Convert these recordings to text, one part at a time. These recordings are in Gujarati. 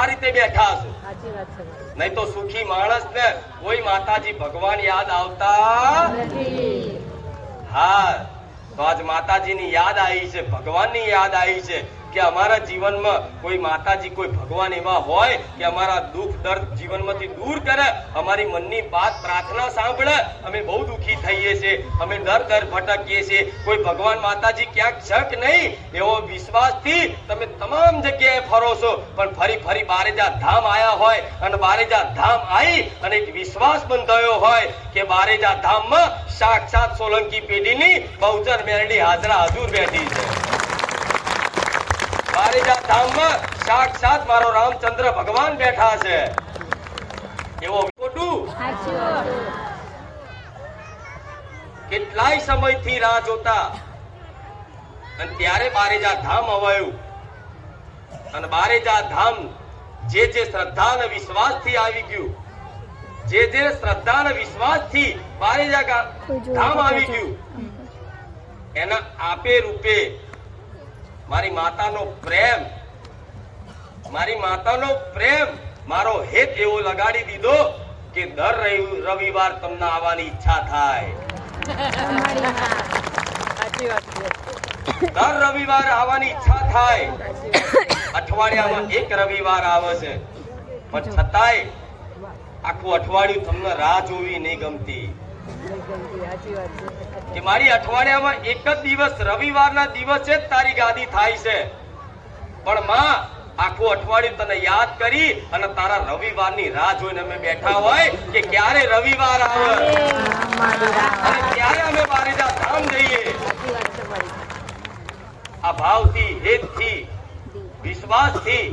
આ રીતે બેઠા હશો. નહીં તો સુખી માણસ ને કોઈ માતાજી ભગવાન યાદ આવતા હા, તો આજ માતાજીની યાદ આવી છે, ભગવાનની યાદ આવી છે કે અમારા જીવનમાં કોઈ માતાજી કોઈ ભગવાન એવા હોય કે અમારા દુઃખ દર્દ જીવનમાંથી દૂર કરે, અમારી મનની વાત પ્રાર્થના સાંભળે. અમે બહુ દુઃખી થઈએ છીએ, અમે દર દર ભટકીએ છીએ, કોઈ ભગવાન માતાજી ક્યાંક શક નહીં એવો વિશ્વાસથી તમે તમામ જગ્યાએ ફરો છો. પણ ફરી ફરી બારેજા ધામ આયા હોય અને બારેજા ધામ આવી અને એક વિશ્વાસ બંધાયો હોય કે બારેજા ધામમાં સાક્ષાત સોલંકી પેઢીની બહુચર મેરડી હાજરા હજુર બેઠી છે. બારેજા ધામમાં સાક્ષાત મારો રામચંદ્ર ભગવાન બેઠા છે. એવો ખોટું કેટલાય સમયથી રાહ જોતા અને ત્યારે બારેજા ધામ અવાયું. અને બારેજા ધામ જે શ્રદ્ધા અને વિશ્વાસથી આવી ગયું, જે શ્રદ્ધા અને વિશ્વાસથી બારેજા ધામ આવી ગયું, એના આપે રૂપે મારી માતાનો પ્રેમ, મારી માતાનો પ્રેમ મારો હેત એવો લગાડી દીધો કે દર રવિવાર તમને આવવાની ઈચ્છા થાય. દર રવિવાર આવવાની ઈચ્છા થાય. અઠવાડિયામાં એક રવિવાર આવે છે, પણ છતાંય આખું અઠવાડિયું તમને રાહ જોવી નહીં ગમતી કે મારી અઠવાડિયામાં એક જ દિવસ રવિવારના દિવસે જ તારી ગાદી થાય છે. પણ માં આખું અઠવાડિયું તને યાદ કરી અને તારા રવિવારની રાહ જોઈને અમે બેઠા હોય કે ક્યારે રવિવાર આવે અને ક્યારે અમે બારેજા ધામ જઈએ. આ ભાવથી, હેતથી, વિશ્વાસથી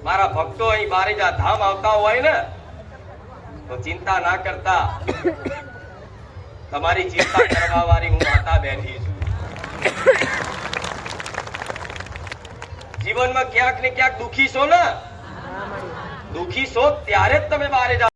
મારા ભક્તો અહીં બારેજા ધામ આવતા હોય ને તો ચિંતા ના કરતા. તમારી ચિંતા કરવા વાળી હું માતા બેઠી છું. જીવનમાં ક્યાંક ને ક્યાંક દુખી છો ને, દુખી છો ત્યારે જ તમે બારેજા